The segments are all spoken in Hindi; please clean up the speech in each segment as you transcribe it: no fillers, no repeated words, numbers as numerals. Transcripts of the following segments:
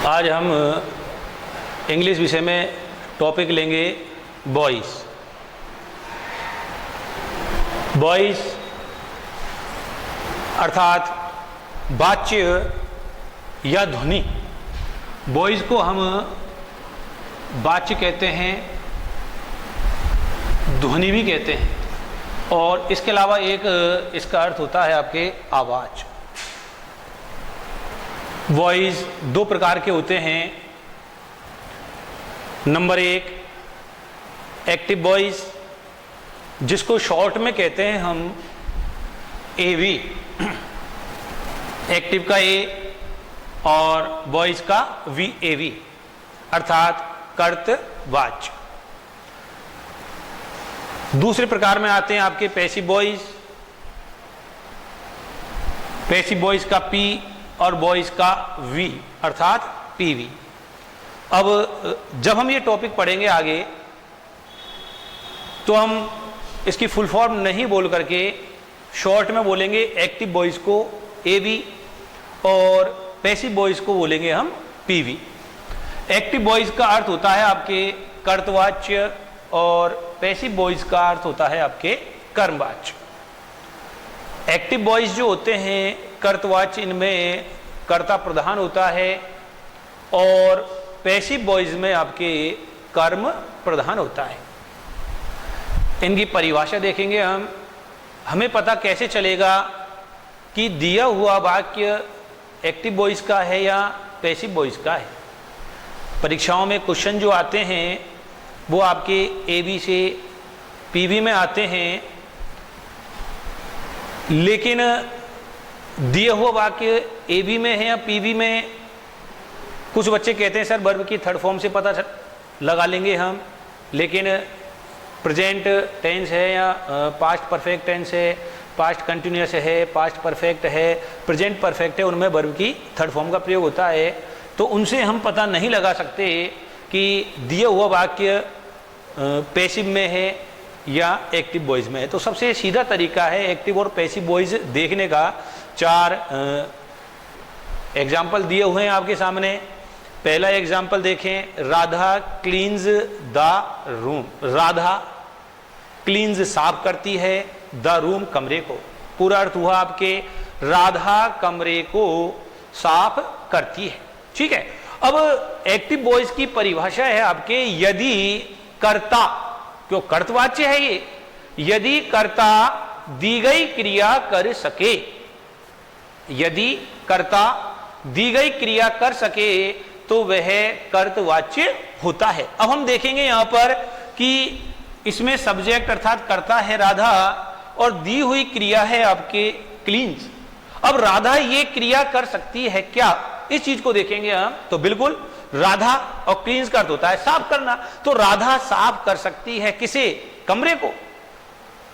आज हम इंग्लिश विषय में टॉपिक लेंगे बॉयज़। बॉयज़ अर्थात वाच्य या ध्वनि। बॉयज़ को हम वाच्य कहते हैं, ध्वनि भी कहते हैं, और इसके अलावा एक इसका अर्थ होता है आपके आवाज़। वॉइस दो प्रकार के होते हैं। नंबर एक एक्टिव वॉइस, जिसको शॉर्ट में कहते हैं हम एवी। एक्टिव का ए और वॉइस का वी, एवी अर्थात कर्तवाच्य। दूसरे प्रकार में आते हैं आपके पैसिव वॉइस। पैसिव वॉइस का पी और वॉइस का वी अर्थात पीवी। अब जब हम ये टॉपिक पढ़ेंगे आगे तो हम इसकी फुल फॉर्म नहीं बोल करके शॉर्ट में बोलेंगे एक्टिव वॉइस को एवी और पैसिव वॉइस को बोलेंगे हम पीवी। एक्टिव वॉइस का अर्थ होता है आपके कर्तवाच्य और पैसिव वॉइस का अर्थ होता है आपके कर्मवाच्य। एक्टिव वॉइस जो होते हैं कर्तवाच्य, इनमें कर्ता प्रधान होता है और पैसिव वॉइस में आपके कर्म प्रधान होता है। इनकी परिभाषा देखेंगे हम। हमें पता कैसे चलेगा कि दिया हुआ वाक्य एक्टिव वॉइस का है या पैसिव वॉइस का है। परीक्षाओं में क्वेश्चन जो आते हैं वो आपके एबी से पीवी में आते हैं, लेकिन दिया हुआ वाक्य एबी में है या पीवी में। कुछ बच्चे कहते हैं सर वर्ब की थर्ड फॉर्म से पता लगा लेंगे हम, लेकिन प्रेजेंट टेंस है या पास्ट परफेक्ट टेंस है, पास्ट कंटिन्यूअस है, पास्ट परफेक्ट है, प्रेजेंट परफेक्ट है, उनमें वर्ब की थर्ड फॉर्म का प्रयोग होता है। तो उनसे हम पता नहीं लगा सकते कि दिया हुआ वाक्य पैसिव में है या एक्टिव वॉइस में है। तो सबसे सीधा तरीका है एक्टिव और पैसिव वॉइस देखने का। चार एग्जाम्पल दिए हुए हैं आपके सामने। पहला एग्जाम्पल देखें, Radha cleans the room. Radha cleans साफ करती है, द रूम कमरे को। पूरा अर्थ हुआ आपके राधा कमरे को साफ करती है। ठीक है। अब एक्टिव वॉइस की परिभाषा है आपके यदि कर्ता, क्यों कर्तवाच्य है ये, यदि कर्ता दी गई क्रिया कर सके। यदि कर्ता दी गई क्रिया कर सके तो वह कर्तवाच्य होता है। अब हम देखेंगे यहां पर कि इसमें सब्जेक्ट अर्थात कर्ता है राधा और दी हुई क्रिया है आपके क्लीन्स। अब राधा ये क्रिया कर सकती है क्या, इस चीज को देखेंगे हम। तो बिल्कुल, राधा और क्लीन्स का अर्थ होता है साफ करना। तो राधा साफ कर सकती है किसे, कमरे को।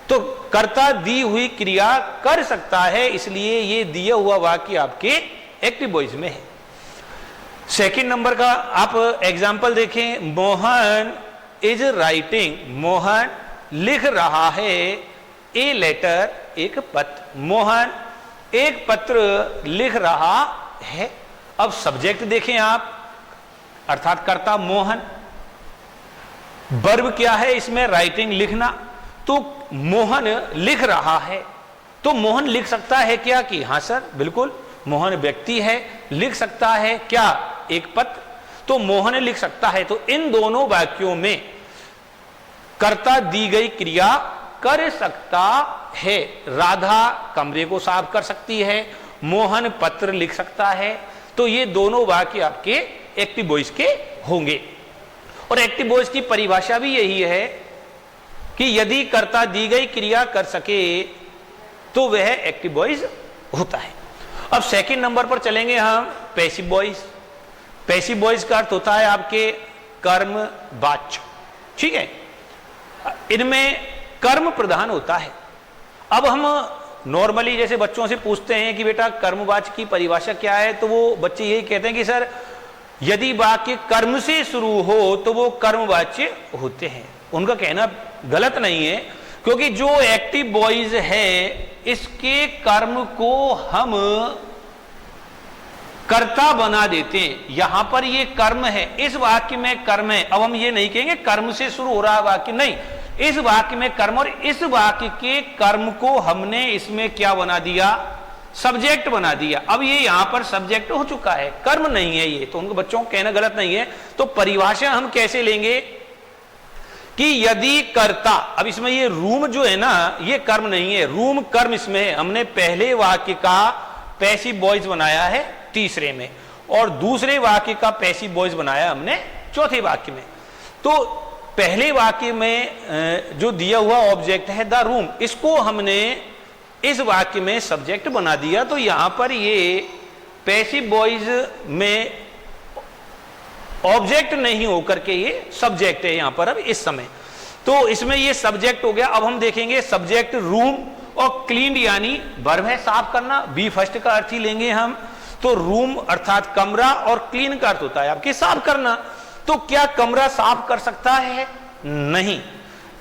तो कर्ता दी हुई क्रिया कर सकता है, इसलिए ये दिया हुआ वाक्य आपके एक्टिव वॉइस में है। सेकंड नंबर का आप एग्जांपल देखें, मोहन इज राइटिंग। मोहन लिख रहा है ए लेटर, एक पत्र। मोहन एक पत्र लिख रहा है। अब सब्जेक्ट देखें आप, अर्थात कर्ता मोहन। वर्ब क्या है इसमें, राइटिंग, लिखना। तो मोहन लिख रहा है, तो मोहन लिख सकता है क्या कि हाँ सर बिल्कुल, मोहन व्यक्ति है, लिख सकता है क्या, एक पत्र। तो मोहन लिख सकता है। तो इन दोनों वाक्यों में कर्ता दी गई क्रिया कर सकता है। राधा कमरे को साफ कर सकती है, मोहन पत्र लिख सकता है। तो ये दोनों वाक्य आपके एक्टिव वॉइस के होंगे। और एक्टिव वॉइस की परिभाषा भी यही है कि यदि कर्ता दी गई क्रिया कर सके तो वह एक्टिव वॉइस होता है। अब सेकंड नंबर पर चलेंगे हम, पैसिव वॉइस। पैसिव वॉइस का अर्थ होता है आपके कर्मवाच्य। ठीक है, इनमें कर्म प्रधान होता है। अब हम नॉर्मली जैसे बच्चों से पूछते हैं कि बेटा कर्मवाच्य की परिभाषा क्या है, तो वो बच्चे यही कहते हैं कि सर यदि वाक्य कर्म से शुरू हो तो वो कर्मवाच्य होते हैं। उनका कहना गलत नहीं है, क्योंकि जो एक्टिव वॉइस है इसके कर्म को हम कर्ता बना देते हैं। यहां पर ये कर्म है, इस वाक्य में कर्म है। अब हम ये नहीं कहेंगे कर्म से शुरू हो रहा है वाक्य, नहीं, इस वाक्य में कर्म, और इस वाक्य के कर्म को हमने इसमें क्या बना दिया, सब्जेक्ट बना दिया। अब ये यहां पर सब्जेक्ट हो चुका है, कर्म नहीं है ये, तो उनको बच्चों को कहना गलत नहीं है। तो परिभाषा हम कैसे लेंगे कि यदि कर्ता, अब इसमें ये रूम जो है ना, ये कर्म नहीं है, रूम कर्म इसमें है। हमने पहले वाक्य का पैसिव वॉइस बनाया है तीसरे में, और दूसरे वाक्य का पैसिव वॉइस बनाया हमने चौथे वाक्य में। तो पहले वाक्य में जो दिया हुआ ऑब्जेक्ट है द रूम, इसको हमने इस वाक्य में सब्जेक्ट बना दिया। तो यहां पर ये पैसिव वॉइस में ऑब्जेक्ट नहीं होकर के ये सब्जेक्ट है यहां पर अब इस समय। तो इसमें ये सब्जेक्ट हो गया। अब हम देखेंगे सब्जेक्ट रूम और क्लीन यानी वर्ब है साफ करना, बी फर्स्ट का अर्थ ही लेंगे हम। तो रूम अर्थात कमरा, और क्लीन का अर्थ होता है आपके साफ करना। तो क्या कमरा साफ कर सकता है? नहीं,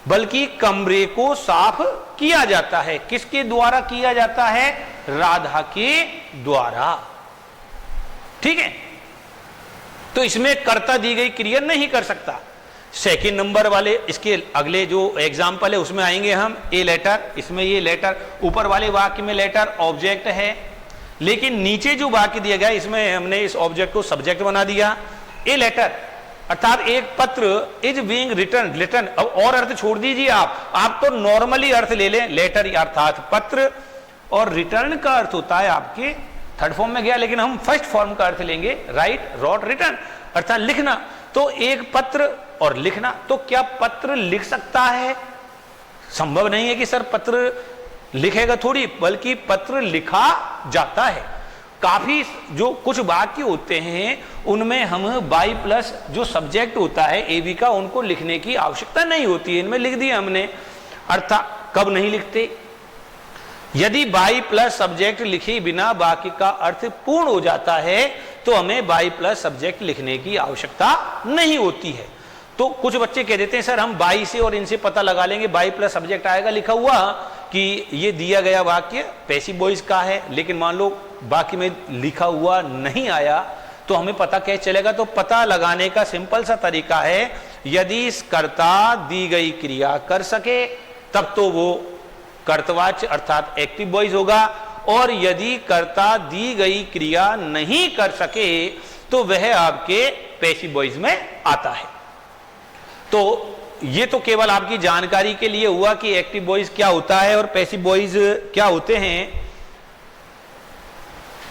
बल्कि कमरे को साफ किया जाता है। किसके द्वारा किया जाता है? राधा के द्वारा। ठीक है, तो इसमें कर्ता दी गई क्रिया नहीं कर सकता। सेकंड नंबर वाले इसके अगले जो एग्जाम्पल है उसमें आएंगे हम। ए लेटर, इसमें ये लेटर, ऊपर वाले वाक्य में लेटर ऑब्जेक्ट है, लेकिन नीचे जो वाक्य दिया गया इसमें हमने इस ऑब्जेक्ट को सब्जेक्ट बना दिया। ए लेटर अर्थात एक पत्र इज बीइंग रिटर्न, रिटर्न। अब और अर्थ छोड़ दीजिए आप तो नॉर्मली अर्थ ले लें, लेटर अर्थात पत्र, और रिटर्न का अर्थ होता है आपके थर्ड फॉर्म में गया, लेकिन हम फर्स्ट फॉर्म का अर्थ लेंगे, राइट, रॉट, रिटर्न अर्थात लिखना। तो एक पत्र और लिखना, तो क्या पत्र लिख सकता है? संभव नहीं है कि सर पत्र लिखेगा थोड़ी, बल्कि पत्र लिखा जाता है। काफी जो कुछ वाक्य होते हैं उनमें हम बाई प्लस जो सब्जेक्ट होता है एबी का, उनको लिखने की आवश्यकता नहीं होती है, इनमें लिख दिया हमने। अर्थात कब नहीं लिखते? यदि बाई प्लस सब्जेक्ट लिखे बिना वाक्य का अर्थ पूर्ण हो जाता है तो हमें बाई प्लस सब्जेक्ट लिखने की आवश्यकता नहीं होती है। तो कुछ बच्चे कह देते हैं सर हम बाई से और इनसे पता लगा लेंगे, बाई प्लस सब्जेक्ट आएगा लिखा हुआ कि ये दिया गया वाक्य पैसिव वॉइस का है, लेकिन मान लो वाक्य में लिखा हुआ नहीं आया तो हमें पता कैसे चलेगा? तो पता लगाने का सिंपल सा तरीका है, यदि कर्ता दी गई क्रिया कर सके तब तो वो कर्तवाच्य अर्थात एक्टिव वॉइस होगा, और यदि कर्ता दी गई क्रिया नहीं कर सके तो वह आपके पैसिव वॉइस में आता है। तो ये तो केवल आपकी जानकारी के लिए हुआ कि एक्टिव वॉइस क्या होता है और पैसिव वॉइस क्या होते हैं।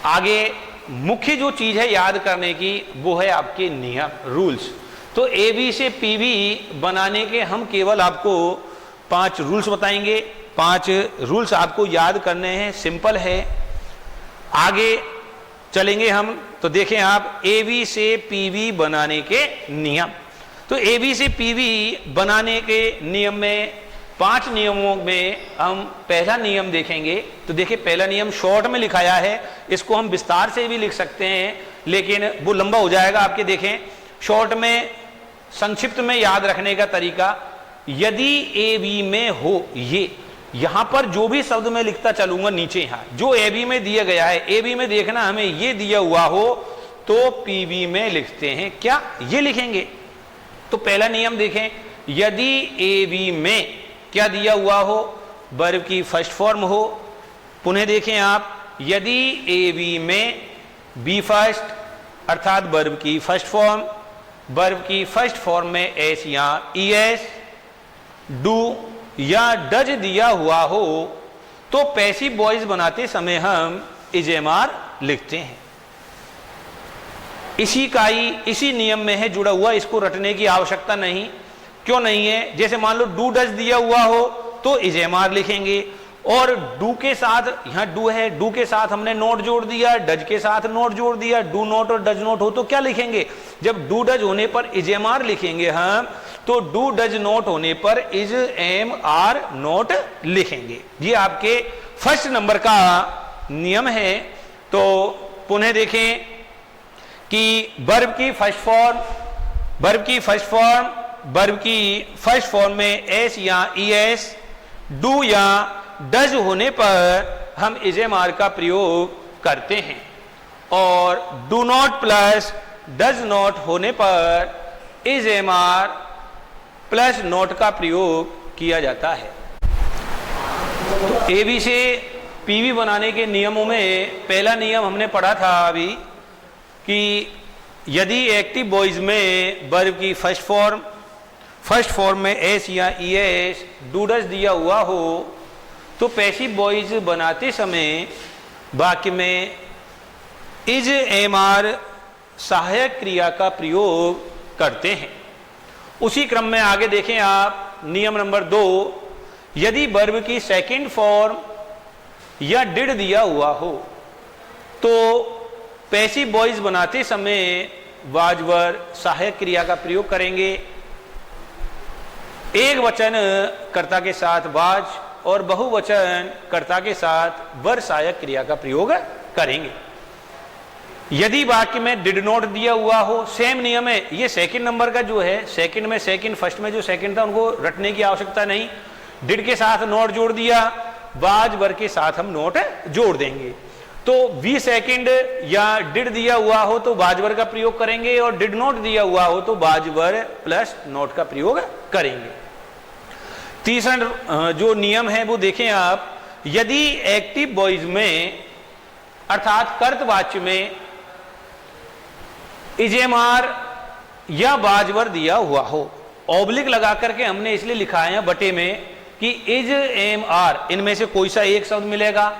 आगे मुख्य जो चीज है याद करने की वो है आपके नियम, रूल्स। तो ए बी से पी बी बनाने के हम केवल आपको 5 रूल्स बताएंगे। 5 रूल्स आपको याद करने हैं, सिंपल है। आगे चलेंगे हम तो देखें आप ए बी से पी बी बनाने के नियम। तो ए बी से पी बी बनाने के नियम में 5 नियमों में हम पहला नियम देखेंगे। तो देखिए पहला नियम शॉर्ट में लिखाया है, इसको हम विस्तार से भी लिख सकते हैं लेकिन वो लंबा हो जाएगा आपके। देखें शॉर्ट में संक्षिप्त में याद रखने का तरीका, यदि ए बी में हो, ये यहां पर जो भी शब्द मैं लिखता चलूंगा नीचे यहां जो ए बी में दिया गया है, ए बी में देखना हमें ये दिया हुआ हो तो पी बी में लिखते हैं क्या, ये लिखेंगे। तो पहला नियम देखें, यदि ए बी में क्या दिया हुआ हो, वर्ब की फर्स्ट फॉर्म हो। पुनः देखें आप, यदि ए बी में बी फर्स्ट अर्थात वर्ब की फर्स्ट फॉर्म, वर्ब की फर्स्ट फॉर्म में एस या ई एस, डू या डज दिया हुआ हो तो पैसिव वॉइस बनाते समय हम इजेमार लिखते हैं। इसी नियम में है जुड़ा हुआ, इसको रटने की आवश्यकता नहीं। क्यों नहीं है? जैसे मान लो डू डज दिया हुआ हो तो इजेमार लिखेंगे, और डू के साथ, यहां डू है, डू के साथ हमने नोट जोड़ दिया, डज के साथ नोट जोड़ दिया, डू नोट और डज नोट हो तो क्या लिखेंगे? जब डू डज होने पर इजेमार लिखेंगे हम, तो डू डज नोट होने पर इज एम आर नोट लिखेंगे। ये आपके फर्स्ट नंबर का नियम है। तो पुनः देखें कि वर्ब की फर्स्ट फॉर्म, वर्ब की फर्स्ट फॉर्म में एस या ई एस, डू या डज होने पर हम इजेमार का प्रयोग करते हैं। और do not plus does not होने पर is am are plus not का प्रयोग किया जाता है। तो एबी से पीवी बनाने के नियमों में पहला नियम हमने पढ़ा था अभी कि यदि एक्टिव बॉयज में वर्ब की फर्स्ट फॉर्म में एस या ई एस डूडस दिया हुआ हो तो पैसिव बॉयज बनाते समय वाक्य में इज एम आर सहायक क्रिया का प्रयोग करते हैं। उसी क्रम में आगे देखें आप नियम नंबर 2, यदि वर्ब की सेकंड फॉर्म या डिड दिया हुआ हो तो पैसिव वॉइस बनाते समय वाज वर सहायक क्रिया का प्रयोग करेंगे। एक वचन कर्ता के साथ वाज और बहुवचन कर्ता के साथ वर सहायक क्रिया का प्रयोग करेंगे। यदि वाक्य में डिड नॉट दिया हुआ हो, सेम नियम है, ये सेकंड नंबर का जो है, सेकंड में सेकंड, फर्स्ट में जो सेकंड था उनको रटने की आवश्यकता नहीं। डिड के साथ नॉट जोड़ दिया, वाज वर के साथ हम नॉट जोड़ देंगे। तो वी सेकंड या डिड दिया हुआ हो तो वाज वर का प्रयोग करेंगे और डिड नॉट दिया हुआ हो तो वाज वर प्लस नॉट का प्रयोग करेंगे। तीसरा जो नियम है वो देखें आप, यदि एक्टिव वॉइस में अर्थात कर्तवाच्य में इजेमार या वाजवर दिया हुआ हो, ऑब्लिक लगा करके हमने इसलिए लिखा है बटे में कि इज एम आर इनमें से कोई सा एक शब्द मिलेगा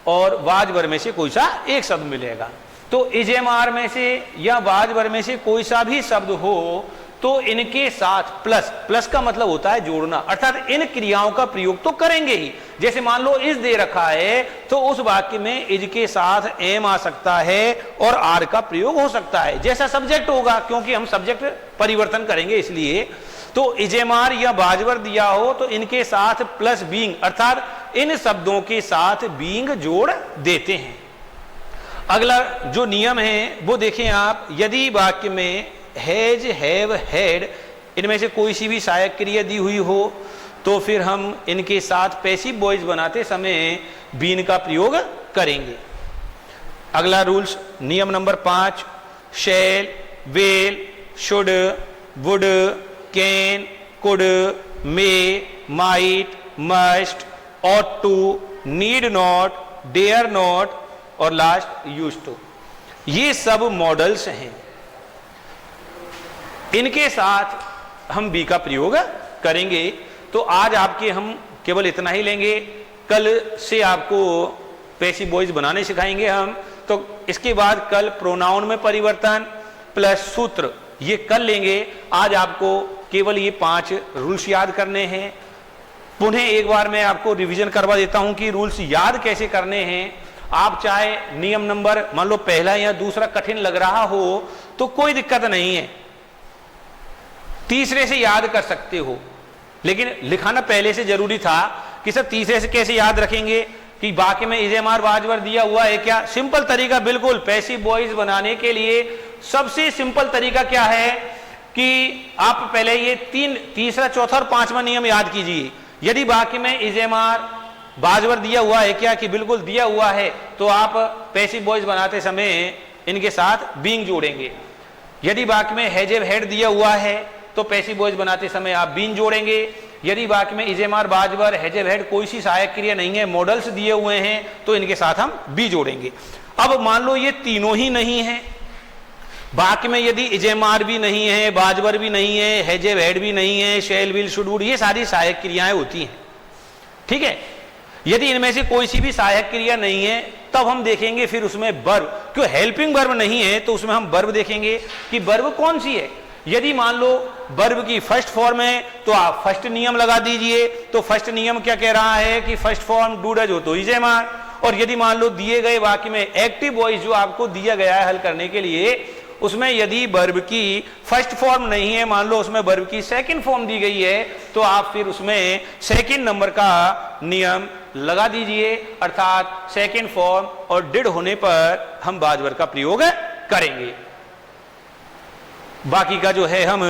और वाजवर में से कोई सा एक शब्द मिलेगा। तो इज एम आर में से या वाजवर में से कोई सा भी शब्द हो तो इनके साथ प्लस का मतलब होता है जोड़ना, अर्थात इन क्रियाओं का प्रयोग तो करेंगे ही। जैसे मान लो इज दे रखा है तो उस वाक्य में इज के साथ एम आ सकता है और आर का प्रयोग हो सकता है, जैसा सब्जेक्ट होगा, क्योंकि हम सब्जेक्ट परिवर्तन करेंगे इसलिए। तो इजेमार या वाजवर दिया हो तो इनके साथ प्लस बीइंग अर्थात इन शब्दों के साथ बीइंग जोड़ देते हैं। अगला जो नियम है वो देखें आप, यदि वाक्य में हैज, हैव, हैड इनमें से कोई सी भी सहायक क्रिया दी हुई हो तो फिर हम इनके साथ पैसिव वॉइस बनाते समय बीन का प्रयोग करेंगे। अगला रूल्स नियम नंबर 5, shall, will, should, would, can, could, may, might, must, ought to, need not, dare not और लास्ट यूज्ड टू, ये सब मॉडल्स हैं। इनके साथ हम बी का प्रयोग करेंगे। तो आज आपके हम केवल इतना ही लेंगे, कल से आपको पैसिव वॉइस बनाने सिखाएंगे हम। तो इसके बाद कल प्रोनाउन में परिवर्तन प्लस सूत्र ये कल लेंगे। आज आपको केवल ये 5 रूल्स याद करने हैं। पुनः एक बार मैं आपको रिवीजन करवा देता हूं कि रूल्स याद कैसे करने हैं। आप चाहे नियम नंबर मान लो पहला या दूसरा कठिन लग रहा हो तो कोई दिक्कत नहीं है, तीसरे से याद कर सकते हो, लेकिन लिखाना पहले से जरूरी था कि सर तीसरे से कैसे याद रखेंगे कि वाक्य में इजेमार वाजवर दिया हुआ है क्या। सिंपल तरीका बिल्कुल पैसिव वॉइस बनाने के लिए सबसे सिंपल तरीका क्या है कि आप पहले ये तीसरा, चौथा और 5वां नियम याद कीजिए। यदि वाक्य में इजेमार वाजवर दिया हुआ है क्या, कि बिल्कुल दिया हुआ है, तो आप पैसिव वॉइस बनाते समय इनके साथ बीइंग जोड़ेंगे। यदि वाक्य में हैज, हैड दिया हुआ है तो पैसिव वॉइस बनाते समय आप बीन जोड़ेंगे। यदि वाक्य में इजेमार, वाजवर, हैज, हैड कोई सी सहायक क्रिया नहीं है, मॉडल्स दिए हुए हैं, तो इनके साथ हम बी जोड़ेंगे। अब मान लो ये तीनों ही नहीं है, वाक्य में यदि इजेमार भी नहीं है, वाजवर भी नहीं है, हैज, हैड भी नहीं है, शैल, विल, शुड, वुड, ये सारी सहायक क्रियाएं होती हैं, ठीक है। यदि इनमें से कोई सी भी सहायक क्रिया नहीं है तब हम देखेंगे फिर उसमें वर्ब, क्यों हेल्पिंग वर्ब नहीं है तो उसमें हम वर्ब देखेंगे कि वर्ब कौन सी है। यदि मान लो वर्ब की फर्स्ट फॉर्म है तो आप फर्स्ट नियम लगा दीजिए। तो फर्स्ट नियम क्या कह रहा है कि फर्स्ट फॉर्म डू डज हो तो इजेमार। और यदि मान लो दिए गए वाक्य में एक्टिव वॉइस जो आपको दिया गया है हल करने के लिए, उसमें यदि वर्ब की फर्स्ट फॉर्म नहीं है, मान लो उसमें वर्ब की सेकंड फॉर्म दी गई है, तो आप फिर उसमें सेकंड नंबर का नियम लगा दीजिए, अर्थात सेकंड फॉर्म और डिड होने पर हम वाजवर का प्रयोग करेंगे। बाकी का जो है हम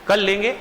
कल लेंगे।